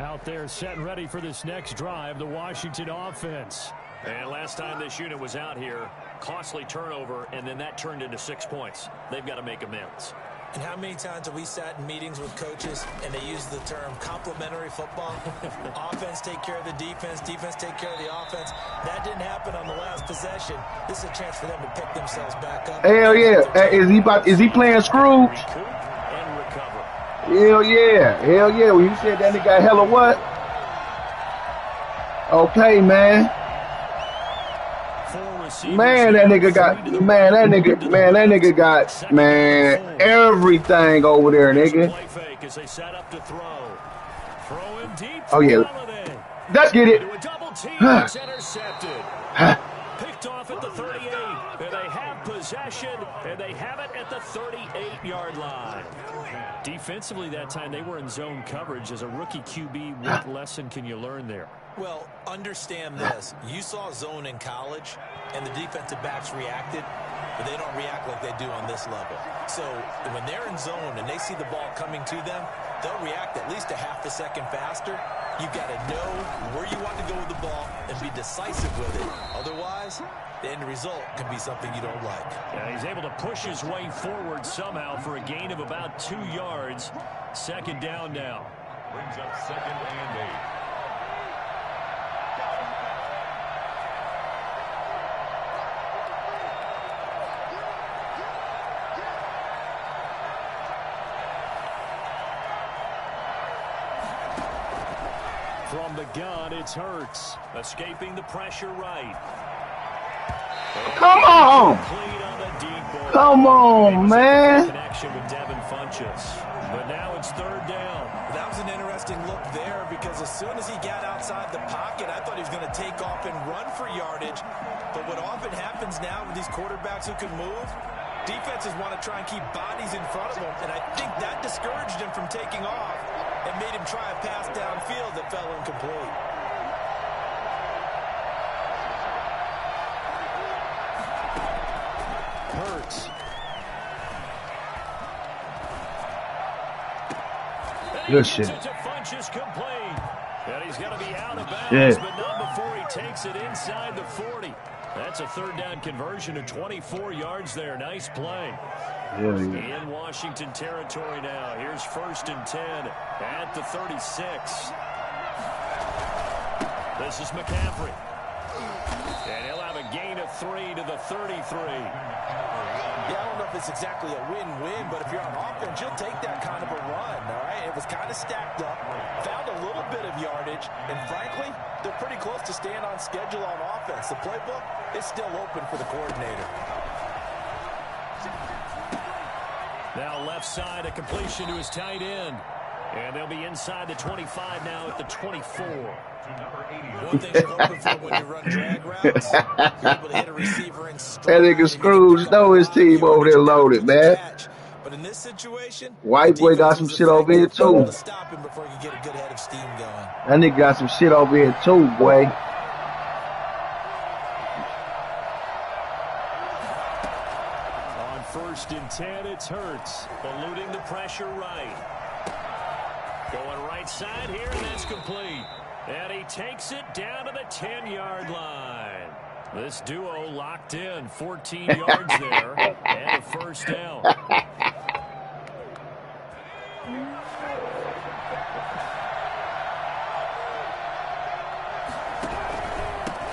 Out there set and ready for this next drive, the Washington offense. And last time this unit was out here, costly turnover, and then that turned into 6 points. They've got to make amends. And how many times have we sat in meetings with coaches and they use the term complementary football? Offense take care of the defense, defense take care of the offense. That didn't happen on the last possession. This is a chance for them to pick themselves back up. Hell yeah. Is he playing Scrooge? And recover. Hell yeah. Hell yeah. When you said that nigga got hella what? Okay, man. Man, that nigga got everything over there, nigga. Oh yeah. Let's get it. Picked off at the 38, and they have possession, and they have it at the 38-yard line. Defensively that time, they were in zone coverage. As a rookie QB, what lesson can you learn there? Well, understand this. You saw zone in college, and the defensive backs reacted, but they don't react like they do on this level. So when they're in zone and they see the ball coming to them, they'll react at least a half a second faster. You've got to know where you want to go with the ball and be decisive with it. Otherwise, the end result can be something you don't like. Yeah, he's able to push his way forward somehow for a gain of about 2 yards. Second down now. Brings up 2nd and 8. From the gun, it's Hurts. Escaping the pressure right. Come on. Come on, man. Connection with Devin Funchess. But now it's 3rd down. That was an interesting look there because as soon as he got outside the pocket, I thought he was going to take off and run for yardage. But what often happens now with these quarterbacks who can move, defenses want to try and keep bodies in front of them, and I think that discouraged him from taking off and made him try a pass downfield that fell incomplete. Hurts. Good shit. Funchess complete. And he's going to be out of bounds, but not before he takes it inside the 40. That's a 3rd down conversion of 24 yards there. Nice play. Yeah. In Washington territory now. Here's 1st and 10 at the 36. This is McCaffrey. And he'll have a gain of 3 to the 33. Yeah, I don't know if it's exactly a win-win, but if you're on offense, you'll take that kind of a run, all right? It was kind of stacked up, found a little bit of yardage, and frankly, they're pretty close to staying on schedule on offense. The playbook is still open for the coordinator. Now left side, a completion to his tight end. And they'll be inside the 25 now at the 24. One thing you're hoping for when you run drag routes, you're able to hit a receiver in stride. That nigga Scrooge know his team over there loaded, man. But in this situation, White boy got some shit over here too. Stop him before you get a good head of steam going. That nigga got some shit over here too, boy. On 1st and 10, it's Hurts, eluding the pressure right. Going right side here, and that's complete. And he takes it down to the 10-yard line. This duo locked in, 14 yards there, and a 1st down.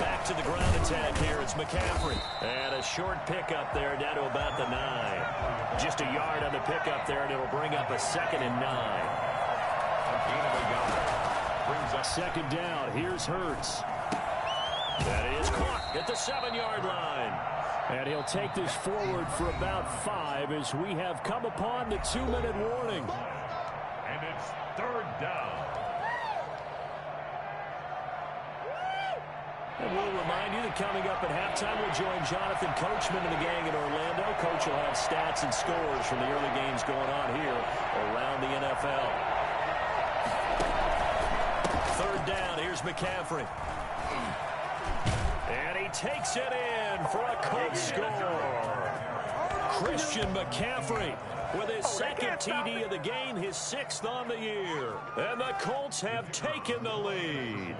Back to the ground attack here. It's McCaffrey. And a short pickup there down to about the 9. Just a yard on the pickup there, and it'll bring up a 2nd and 9. 2nd down. Here's Hurts. That is caught at the 7-yard line. And he'll take this forward for about 5 as we have come upon the 2-minute warning. And it's 3rd down. And we'll remind you that coming up at halftime, we'll join Jonathan Coachman and the gang in Orlando. Coach will have stats and scores from the early games going on here around the NFL. 3rd down, here's McCaffrey. And he takes it in for a quick score. Christian McCaffrey with his second TD of the game, his 6th on the year. And the Colts have taken the lead.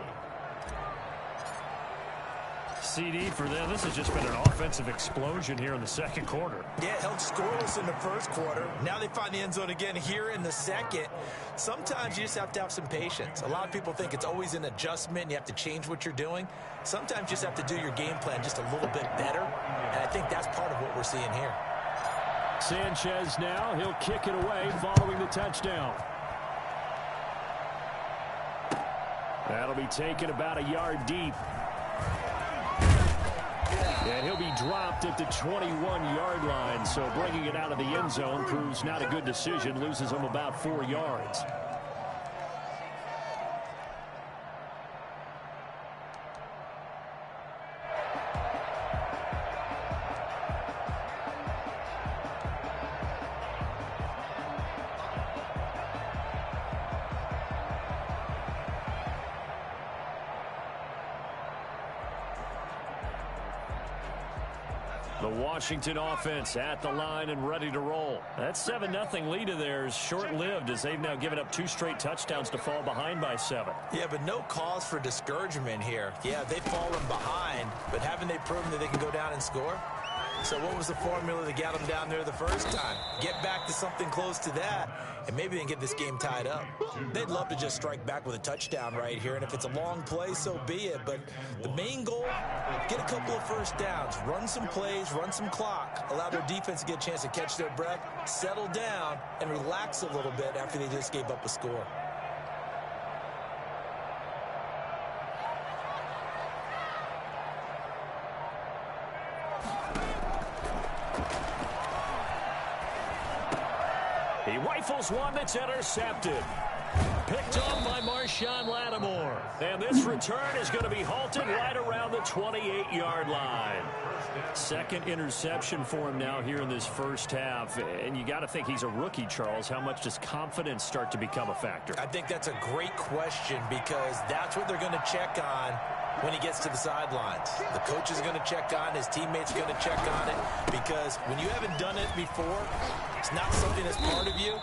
CD for them. This has just been an offensive explosion here in the second quarter. Yeah, held scoreless in the first quarter. Now they find the end zone again here in the second. Sometimes you just have to have some patience. A lot of people think it's always an adjustment. You have to change what you're doing. Sometimes you just have to do your game plan just a little bit better. And I think that's part of what we're seeing here. Sanchez now. He'll kick it away following the touchdown. That'll be taken about a yard deep. And he'll be dropped at the 21-yard line. So bringing it out of the end zone proves not a good decision. Loses him about 4 yards. The Washington offense at the line and ready to roll. That 7-0 lead of theirs short-lived as they've now given up 2 straight touchdowns to fall behind by 7. Yeah, but no cause for discouragement here. Yeah, they've fallen behind, but haven't they proven that they can go down and score? So what was the formula that got them down there the first time? Get back to something close to that, and maybe they can get this game tied up. They'd love to just strike back with a touchdown right here, and if it's a long play, so be it. But the main goal, get a couple of first downs, run some plays, run some clock, allow their defense to get a chance to catch their breath, settle down, and relax a little bit after they just gave up a score. He rifles one that's intercepted. Picked off by Marshawn Lattimore. And this return is going to be halted right around the 28-yard line. Second interception for him now here in this first half. And you got to think he's a rookie, Charles. How much does confidence start to become a factor? I think that's a great question because that's what they're going to check on when he gets to the sidelines. The coach is going to check on, his teammates are going to check on it, because when you haven't done it before, it's not something that's part of you.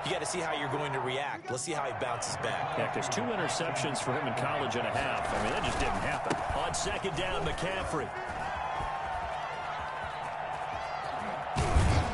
You got to see how you're going to react. Let's see how he bounces back. Yeah, because 2 interceptions for him in college and a half. I mean, that just didn't happen. On second down, McCaffrey.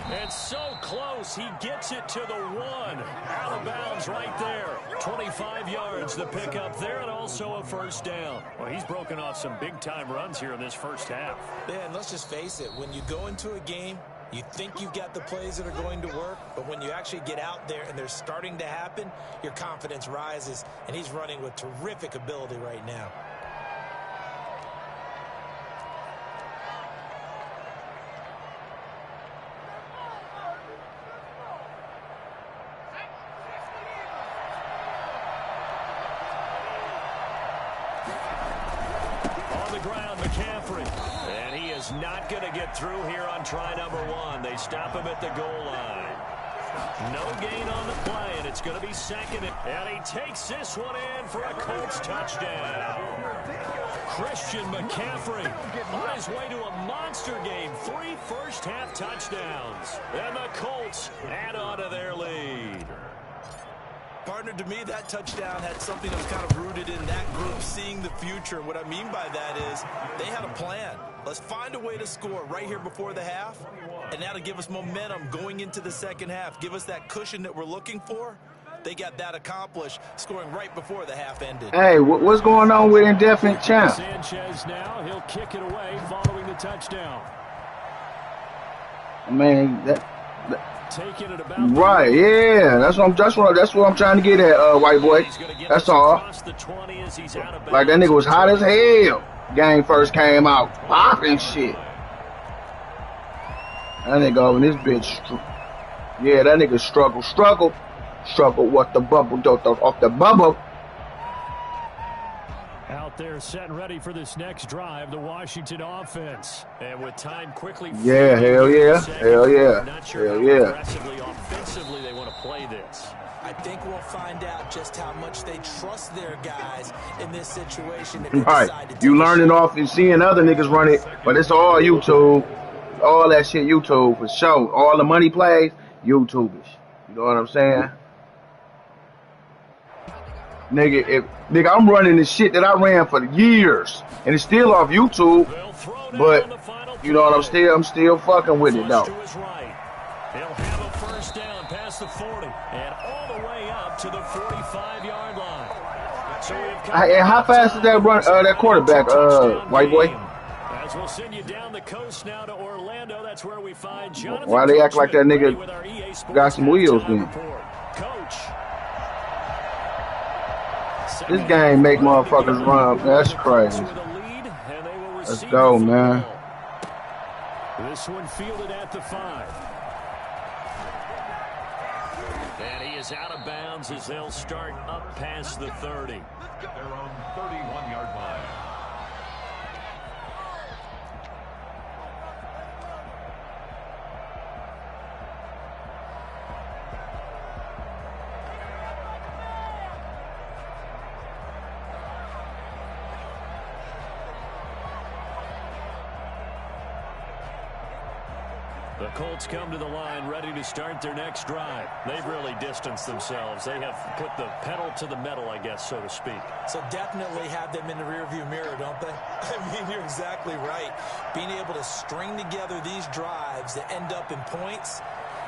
And so close, he gets it to the 1. Out of bounds right there. 25 yards the pickup there, and also a first down. Well, he's broken off some big-time runs here in this first half. Yeah, and let's just face it. When you go into a game, you think you've got the plays that are going to work, but when you actually get out there and they're starting to happen, your confidence rises, and he's running with terrific ability right now. Ground, McCaffrey. And he is not going to get through here on try number 1. They stop him at the goal line. No gain on the play, and it's going to be second. And he takes this one in for a Colts touchdown. Christian McCaffrey on his way to a monster game. 3 first-half touchdowns. And the Colts add on to their lead. Partner, to me, that touchdown had something that was kind of rooted in that group seeing the future. And what I mean by that is they had a plan. Let's find a way to score right here before the half, and that'll give us momentum going into the second half. Give us that cushion that we're looking for. They got that accomplished, scoring right before the half ended. Hey, what's going on with indefinite champ? Sanchez now, he'll kick it away following the touchdown. Man, Taking it about right, yeah, that's what I'm trying to get at, white boy. That's all. Like that nigga was hot as hell. Game first came out, popping shit. That nigga over this bitch, yeah, that nigga struggle. What the bubble, off the bubble. Out there, set and ready for this next drive, the Washington offense. And with time quickly... Yeah, hell yeah. Not sure how aggressively, offensively they want to play this. I think we'll find out just how much they trust their guys in this situation. Right. You learning off and seeing other niggas run it, but it's all YouTube. All that shit YouTube for sure. All the money plays, YouTubers. You know what I'm saying? Nigga, I'm running the shit that I ran for years, and it's still off YouTube. But you know what? I'm still fucking with it though. To his right. He'll have a first down past the 40 and all the way up to the 45-yard line. So and how fast is that run? That quarterback, white boy. As we'll send you down the coast now to Orlando. That's where we find Jonathan. Why they act like that nigga got some wheels then? Coach. This game make motherfuckers run. That's crazy. Let's go, man. This one fielded at the 5. And he is out of bounds as they'll start up past the 30. They're on 31-yard line. The Colts come to the line ready to start their next drive. They've really distanced themselves. They have put the pedal to the metal, I guess, so to speak. So definitely have them in the rearview mirror, don't they? I mean, you're exactly right. Being able to string together these drives that end up in points,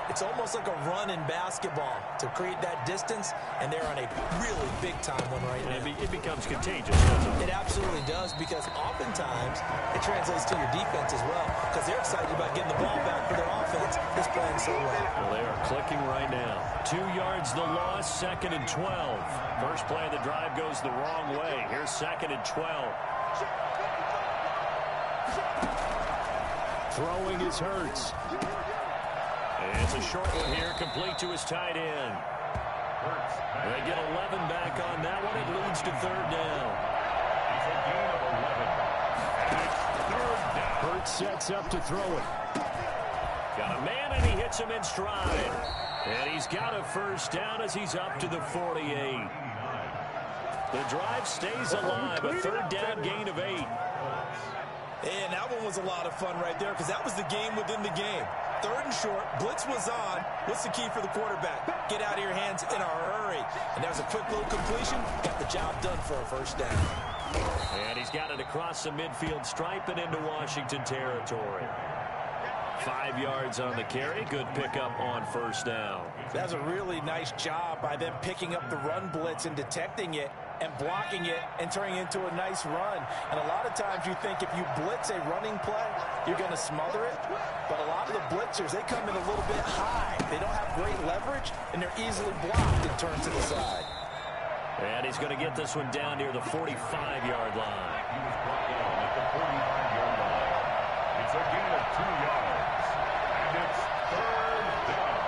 it's almost like a run in basketball to create that distance, and they're on a really big-time one right now. It becomes contagious, doesn't it? It absolutely does, because oftentimes it translates to your defense as well, because they're excited about getting the ball back for their offense that's playing so well. Well, they are clicking right now. 2 yards the loss, 2nd and 12. First play of the drive goes the wrong way. Here's 2nd and 12. Throwing is Hurts. It's a short one here, complete to his tight end. They get 11 back on that one. It leads to 3rd down. It's a gain of 11. And it's 3rd down. Hurts sets up to throw it. Got a man, and he hits him in stride. And he's got a first down as he's up to the 48. The drive stays alive. A 3rd down gain of 8. And that one was a lot of fun right there, because that was the game within the game. 3rd and short, blitz was on. What's the key for the quarterback? Get out of your hands in a hurry. And there's a quick little completion. Got the job done for a first down. And he's got it across the midfield stripe and into Washington territory. 5 yards on the carry. Good pickup on first down. That's a really nice job by them picking up the run blitz and detecting it and blocking it and turning it into a nice run. And a lot of times you think if you blitz a running play, you're going to smother it. But a lot of the blitzers, they come in a little bit high. They don't have great leverage, and they're easily blocked and turned to the side. And he's going to get this one down near the 45-yard line. He was brought down at the 45-yard line. It's a gain of 2 yards. And it's 3rd down.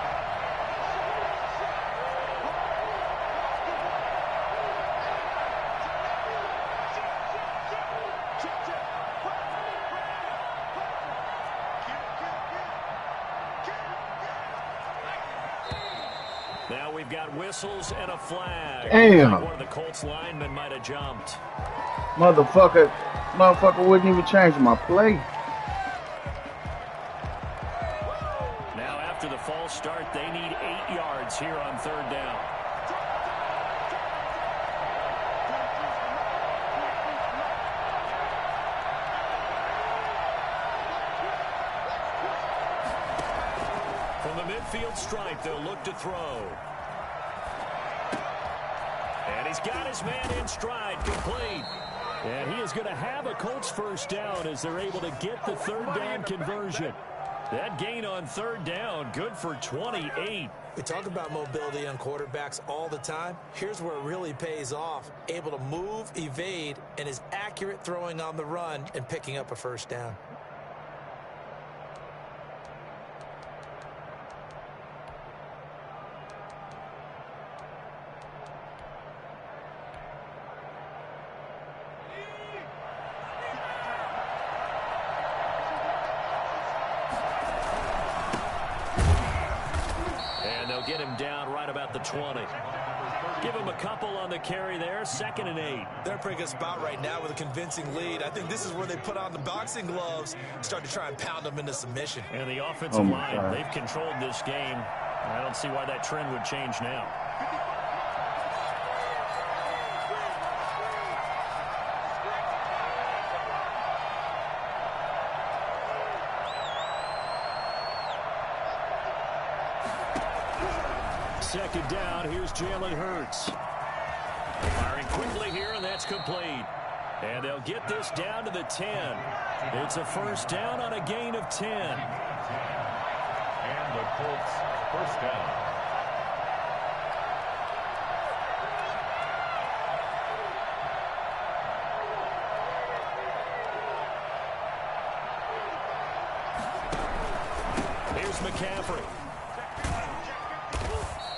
Now we've got whistles and a flag. Damn. One of the Colts linemen might have jumped. Motherfucker wouldn't even change my play. Now after the false start, they need 8 yards here on 3rd down. From the midfield stripe, they'll look to throw. And he's got his man in stride, complete. And he is going to have a Colts first down as they're able to get the 3rd down conversion. That gain on 3rd down, good for 28. We talk about mobility on quarterbacks all the time. Here's where it really pays off. Able to move, evade, and is accurate throwing on the run and picking up a first down. Get him down right about the 20. Give him a couple on the carry there. 2nd and 8. They're in a pretty good spot right now with a convincing lead. I think this is where they put on the boxing gloves, start to try and pound them into submission. And the offensive line, they've controlled this game I don't see why that trend would change now. Second down, here's Jalen Hurts. Firing quickly here, and that's complete. And they'll get this down to the 10. It's a first down on a gain of 10. And the Colts first down. Here's McCaffrey.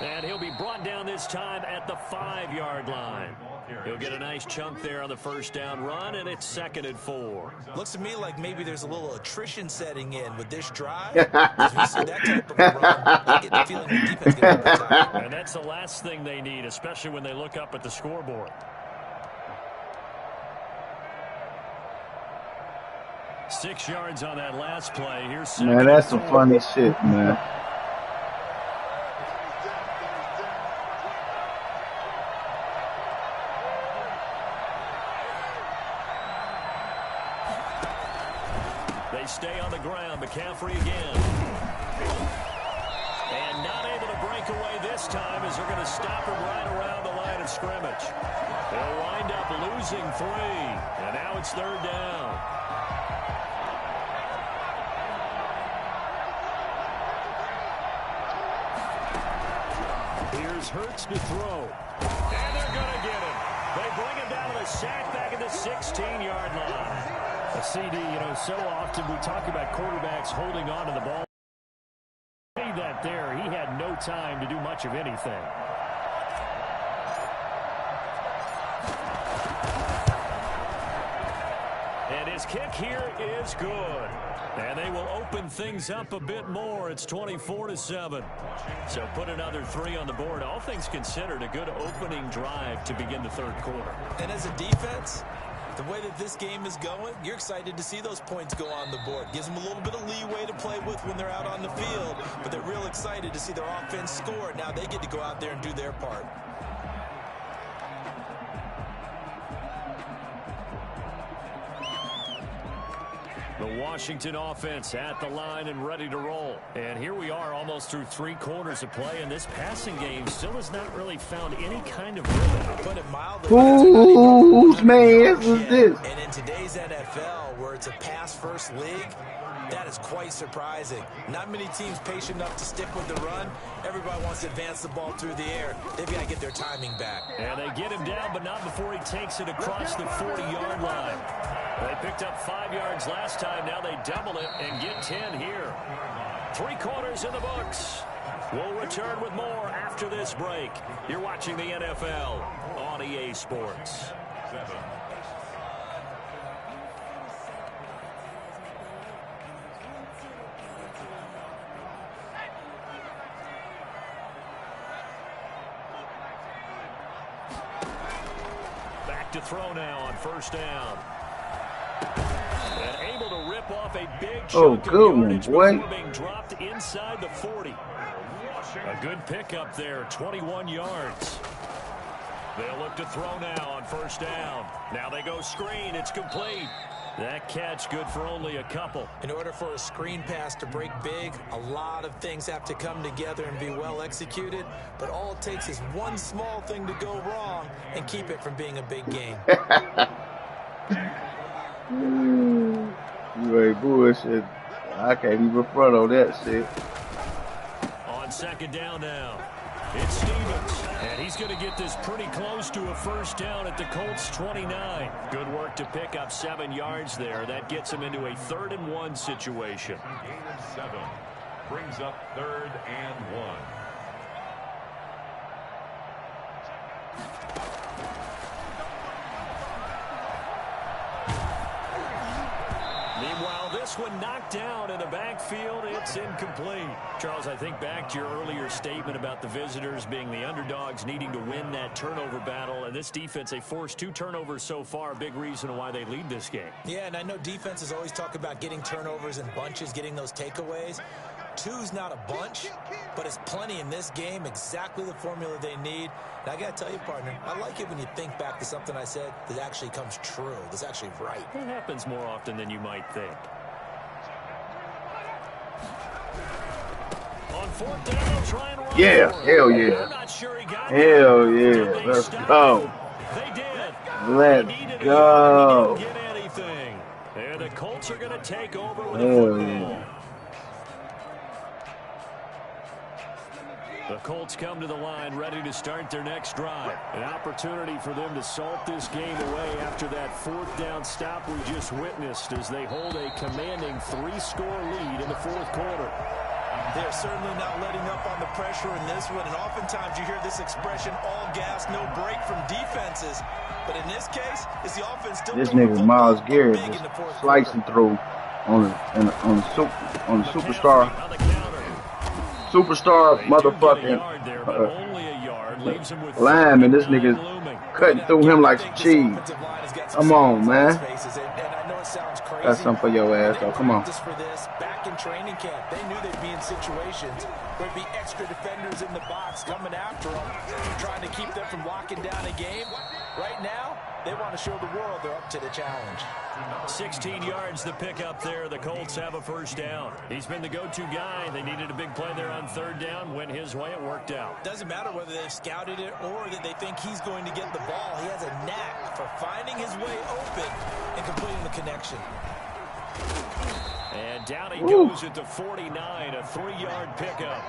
And he'll be brought down this time at the 5-yard line. He'll get a nice chunk there on the first down run, and it's 2nd and 4. Looks to me like maybe there's a little attrition setting in with this drive. As we see that type of a run, I get the feeling the defense gets more time. And that's the last thing they need, especially when they look up at the scoreboard. Six yards on that last play. Here's Man, that's some funny shit, man. They stay on the ground. McCaffrey again. And not able to break away this time as they're going to stop him right around the line of scrimmage. They'll wind up losing 3. And now it's 3rd down. Here's Hurts to throw. And they're going to get him. They bring him down to the sack back at the 16-yard line. A CD, so often we talk about quarterbacks holding on to the ball. That there, he had no time to do much of anything. And his kick here is good. And they will open things up a bit more. It's 24-7. So put another 3 on the board. All things considered, a good opening drive to begin the 3rd quarter. And as a defense, the way that this game is going, you're excited to see those points go on the board. Gives them a little bit of leeway to play with when they're out on the field, but they're real excited to see their offense score. Now they get to go out there and do their part. The Washington offense at the line and ready to roll. And here we are almost through 3 quarters of play, and this passing game still has not really found any kind of rhythm. Put it mildly. Whose man is this? And in today's NFL, where it's a pass-first league, that is quite surprising. Not many teams patient enough to stick with the run. Everybody wants to advance the ball through the air. They've got to get their timing back. And they get him down, but not before he takes it across the 40-yard line. They picked up 5 yards last time. Now they double it and get 10 here. 3 quarters in the books. We'll return with more after this break. You're watching the NFL on EA Sports. Back to throw now on first down. And able to rip off a big chunk of yardage before being dropped inside the 40. A good pickup there, 21 yards. They'll look to throw now on first down. Now they go screen. It's complete. That catch good for only a couple. In order for a screen pass to break big, a lot of things have to come together and be well executed. But all it takes is one small thing to go wrong and keep it from being a big game. You ain't bullshit. I can't even front on that shit. On second down now, it's Stevens. And he's going to get this pretty close to a first down at the Colts 29. Good work to pick up 7 yards there. That gets him into a 3rd and 1 situation. Gain of 7 brings up 3rd and 1. Meanwhile, this one knocked down in the backfield. It's incomplete. Charles, I think back to your earlier statement about the visitors being the underdogs needing to win that turnover battle. And this defense, they forced 2 turnovers so far. A big reason why they lead this game. Yeah, and I know defenses always talk about getting turnovers in bunches, getting those takeaways. Two's not a bunch, but it's plenty in this game, exactly the formula they need. And I got to tell you, partner, I like it when you think back to something I said that actually comes true, that's actually right. It happens more often than you might think. On fourth down, they'll try and run. Yeah, hell yeah. I'm not sure he got Hell there. yeah. Let's go. They did. Let's go. He didn't get anything. And the Colts are going to take over with Hell a football. yeah. The Colts come to the line ready to start their next drive. An opportunity for them to salt this game away after that fourth down stop we just witnessed as they hold a commanding 3-score lead in the fourth quarter. They're certainly not letting up on the pressure in this one, and oftentimes you hear this expression, all gas, no break from defenses. But in this case, it's the offense still. This nigga Myles Garrett just slicing through on the superstar motherfucking lineman. This nigga's cutting through him like some cheese. Come on, man. That's something for your ass, though. Come on. Back in training camp, they knew they'd be in situations where there'd be extra defenders in the box coming after them, trying to keep them from locking down a game. Right now, they want to show the world they're up to the challenge. 16 yards to pick up there. The Colts have a first down. He's been the go-to guy. They needed a big play there on third down. Went his way. It worked out. Doesn't matter whether they've scouted it or that they think he's going to get the ball. He has a knack for finding his way open and completing the connection. And down he goes at the 49, a 3-yard pickup.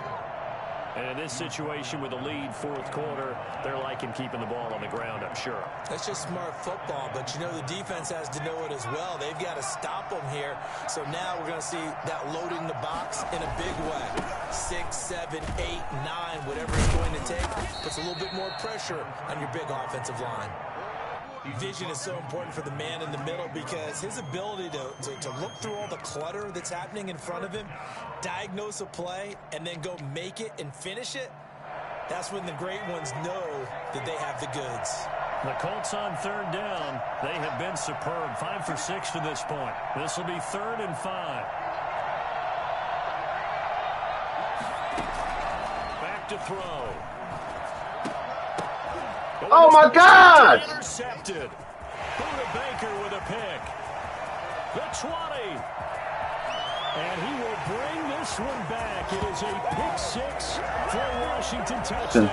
And in this situation with a lead fourth quarter, they're liking keeping the ball on the ground, I'm sure. That's just smart football, but you know the defense has to know it as well. They've got to stop them here. So now we're going to see that loading the box in a big way. 6, 7, 8, 9, whatever it's going to take, puts a little bit more pressure on your big offensive line. Vision is so important for the man in the middle because his ability to look through all the clutter that's happening in front of him, diagnose a play, and then go make it and finish it, that's when the great ones know that they have the goods. The Colts on third down. They have been superb. 5 for 6 to this point. This will be 3rd and 5. Back to throw. Oh my God! Intercepted. Buda Baker with a pick. The 20. And he will bring this one back. It is a pick 6 for a Washington touchdown.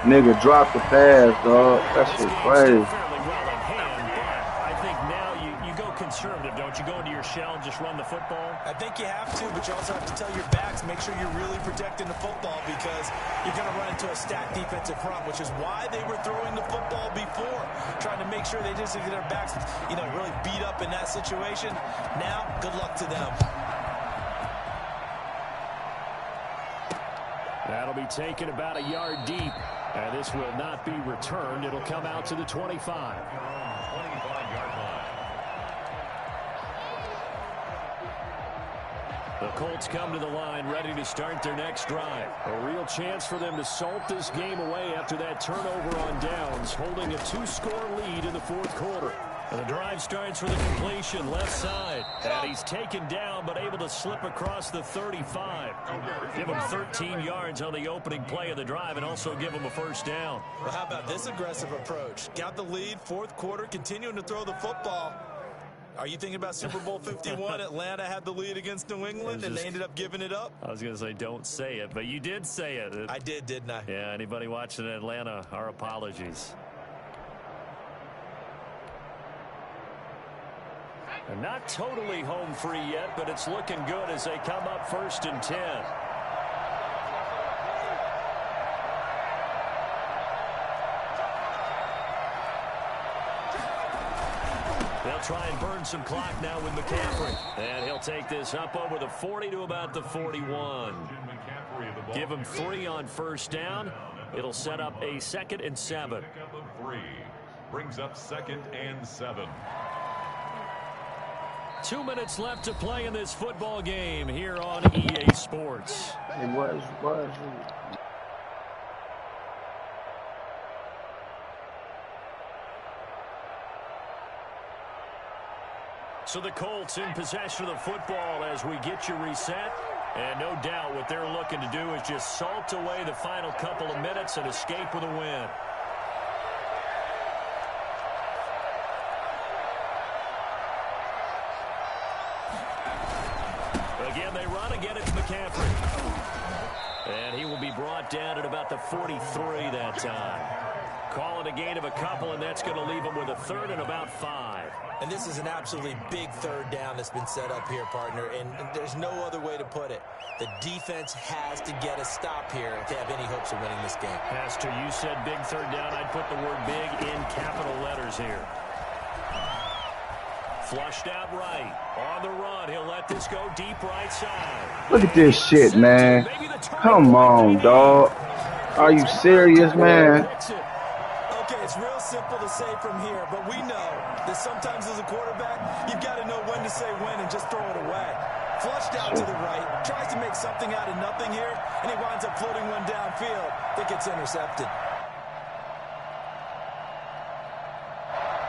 Nigga dropped the pass, dog. That shit crazy. Fairly well in hand, but I think now you go conservative, don't you? Go into your shell and just run the football. I think you have to, but you also have to tell your backs, make sure you're really protecting the football because you're going to run into a stacked defensive front, which is why they were throwing the football before, trying to make sure they just get their backs, really beat up in that situation. Now, good luck to them. That'll be taken about a yard deep, and this will not be returned. It'll come out to the 25. 25-yard line. The Colts come to the line ready to start their next drive. A real chance for them to salt this game away after that turnover on downs, holding a 2-score lead in the fourth quarter. And the drive starts with a completion left side. And he's taken down but able to slip across the 35. Give him 13 yards on the opening play of the drive and also give him a first down. Well, how about this aggressive approach? Got the lead, fourth quarter, continuing to throw the football. Are you thinking about Super Bowl 51? Atlanta had the lead against New England, and they ended up giving it up? I was going to say don't say it, but you did say it. I did, didn't I? Yeah, anybody watching Atlanta, our apologies. They're not totally home free yet, but it's looking good as they come up 1st and 10. They'll try and burn some clock now with McCaffrey. And he'll take this up over the 40 to about the 41. Give him 3 on first down. It'll set up a 2nd and 7. Pickup of 3 brings up 2nd and 7. 2 minutes left to play in this football game here on EA Sports. It was. So the Colts in possession of the football as we get you reset. And no doubt what they're looking to do is just salt away the final couple of minutes and escape with a win. Again, they run. Again, it's McCaffrey. And he will be brought down at about the 43 that time. Call it a gain of a couple, and that's going to leave him with a third and about 5. And this is an absolutely big third down that's been set up here, partner, and there's no other way to put it. The defense has to get a stop here if they have any hopes of winning this game. Pastor, you said big third down. I'd put the word big in capital letters here. Flushed out right. On the run. He'll let this go deep right side. Look at this shit, man. Come on, dog. Are you serious, man? Okay, it's real simple to say from here, but we know that sometimes as a quarterback, you've got to know when to say when and just throw it away. Flushed out to the right, tries to make something out of nothing here, and he winds up floating one downfield that gets intercepted.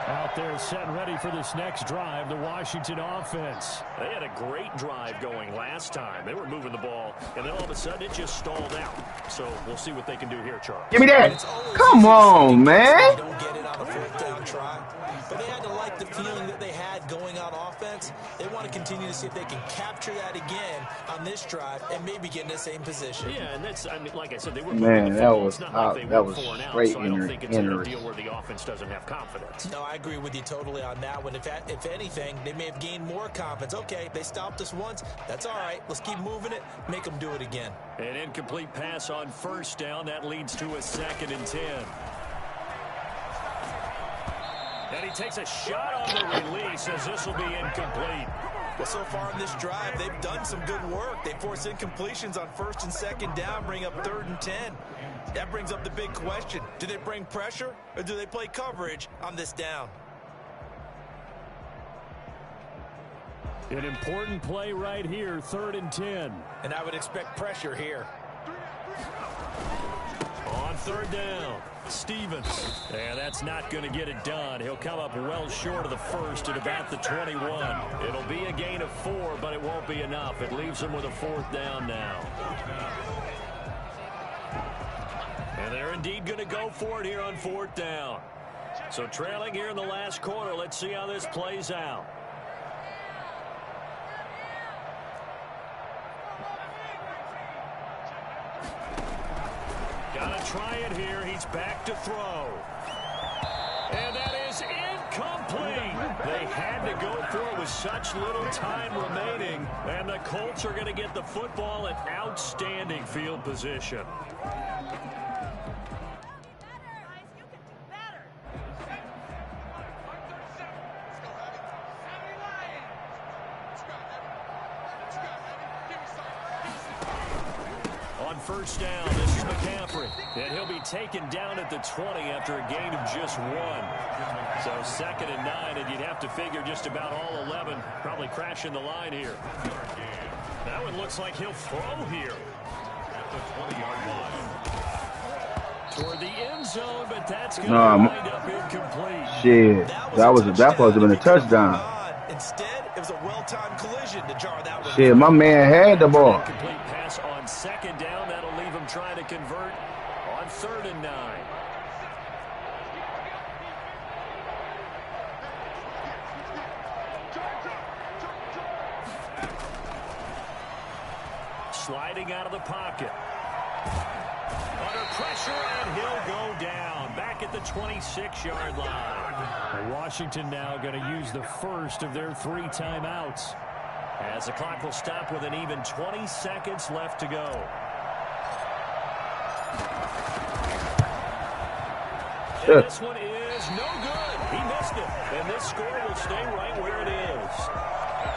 Out there set and ready for this next drive, the Washington offense. They had a great drive going last time. They were moving the ball, and then all of a sudden it just stalled out. So we'll see what they can do here, Charles. Give me that. Come on, man. They don't get it on a fourth down try, but they had to like the feeling that they had going on offense. They want to continue to see if they can capture that again on this drive and maybe get in the same position. Yeah, and that's, I mean, like I said, they were Man, that was straight so I don't think it's a deal where the offense doesn't have confidence. No, I agree with you totally on that one. If anything, they may have gained more confidence. Okay, they stopped us once. That's all right. Let's keep moving it. Make them do it again. An incomplete pass on first down. That leads to a 2nd and 10. And he takes a shot on the release as this will be incomplete. Well, so far in this drive, they've done some good work. They force incompletions on 1st and 2nd down, bring up 3rd and 10. That brings up the big question. Do they bring pressure or do they play coverage on this down? An important play right here, 3rd and 10. And I would expect pressure here. On 3rd down, Stevens. And that's not going to get it done. He'll come up well short of the first at about the 21. It'll be a gain of 4, but it won't be enough. It leaves him with a 4th down now. And they're indeed going to go for it here on 4th down. So trailing here in the last quarter, let's see how this plays out. Gotta try it here. He's back to throw. And that is incomplete. They had to go for it with such little time remaining. And the Colts are going to get the football in outstanding field position. First down, this is McCaffrey, and he'll be taken down at the 20 after a gain of just 1. So 2nd and 9, and you'd have to figure just about all 11 probably crashing the line here. That one looks like he'll throw here. At the 20-yard line. Toward the end zone, but that's going to wind up incomplete. Shit, that supposed to have been a touchdown. Instead, it was a well-timed collision to jar that one. Shit, my man had the ball. Complete pass on 2nd down. That'll leave him trying to convert on 3rd and 9. Sliding out of the pocket. Under pressure, and he'll go down. Back at the 26-yard line. Washington now going to use the first of their 3 timeouts, as the clock will stop with an even 20 seconds left to go. And this one is no good. He missed it. And this score will stay right where it is.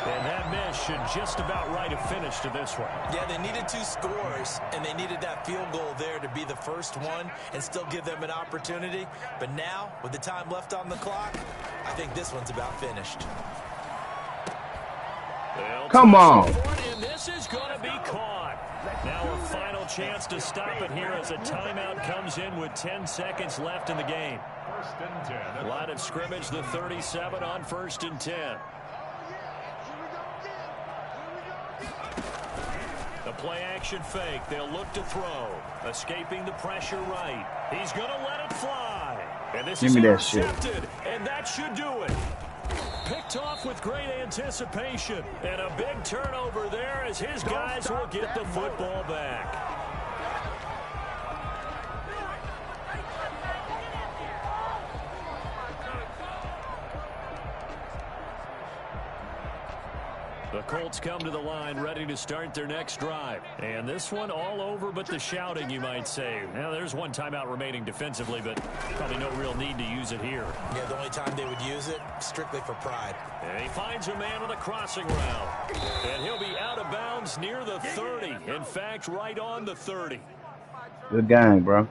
And that miss should just about write a finish to this one. Yeah, they needed 2 scores, and they needed that field goal there to be the first one and still give them an opportunity. But now, with the time left on the clock, I think this one's about finished. Come on. And this is going to be caught. Now a final chance to stop it here as a timeout comes in with 10 seconds left in the game. 1st and 10. Line of scrimmage, the 37 on 1st and 10. The play-action fake. They'll look to throw. Escaping the pressure right. He's going to let it fly. And this is intercepted, and that should do it. Picked off with great anticipation. And a big turnover there as his guys will get the football back. The Colts come to the line ready to start their next drive. And this one all over but the shouting, you might say. Now, there's one timeout remaining defensively, but probably no real need to use it here. Yeah, the only time they would use it, strictly for pride. And he finds a man on a crossing route. And he'll be out of bounds near the 30. In fact, right on the 30. Good game, bro.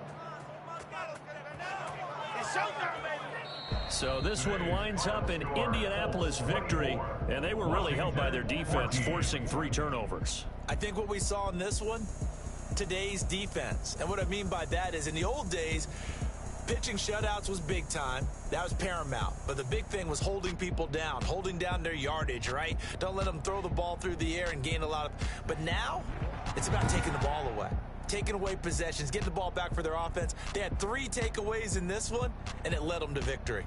So this one winds up an Indianapolis victory, and they were really helped by their defense, forcing 3 turnovers. I think what we saw in this one, today's defense. And what I mean by that is in the old days, pitching shutouts was big time. That was paramount. But the big thing was holding people down, holding down their yardage, right? Don't let them throw the ball through the air and gain a lot of... But now, it's about taking the ball away. Taking away possessions, getting the ball back for their offense. They had 3 takeaways in this one, and it led them to victory.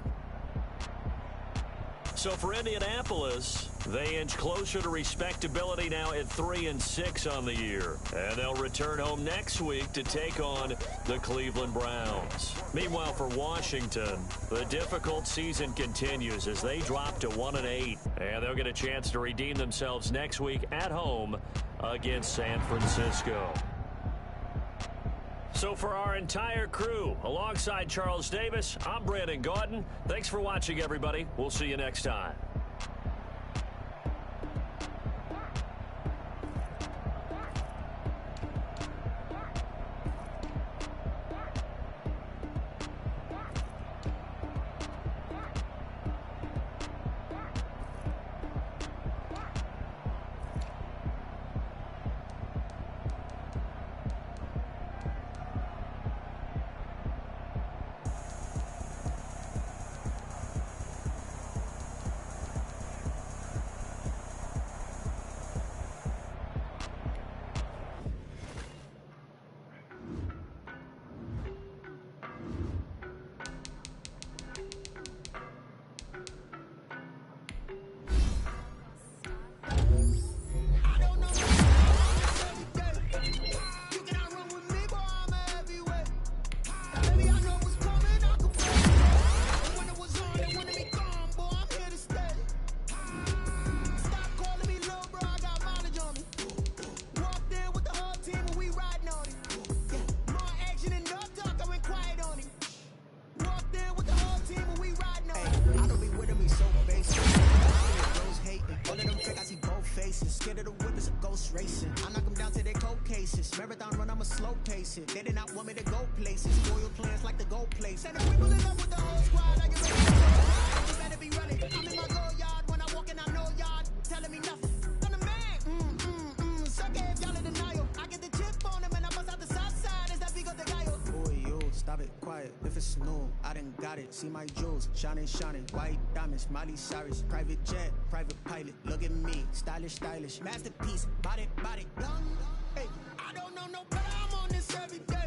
So for Indianapolis, they inch closer to respectability now at 3-6 on the year. And they'll return home next week to take on the Cleveland Browns. Meanwhile, for Washington, the difficult season continues as they drop to 1-8. And they'll get a chance to redeem themselves next week at home against San Francisco. So for our entire crew, alongside Charles Davis, I'm Brandon Gaudin. Thanks for watching, everybody. We'll see you next time. They did not want me to go places. Loyal plans like the gold place. And the people in love with the whole squad. Are you ready? You better be ready. I'm in my go yard. When I walk in, I know yard. Telling me nothing. I'm the man. Suck it if y'all in denial. I get the chip on them and I bust out the south side. Is that big of the guy? Boy, you stop it, quiet. If it's new, I done got it. See my jewels, shining. White diamonds, Miley Cyrus. Private jet, private pilot. Look at me, stylish. Masterpiece, body. Young, hey, I don't know no better. I'm on this every day.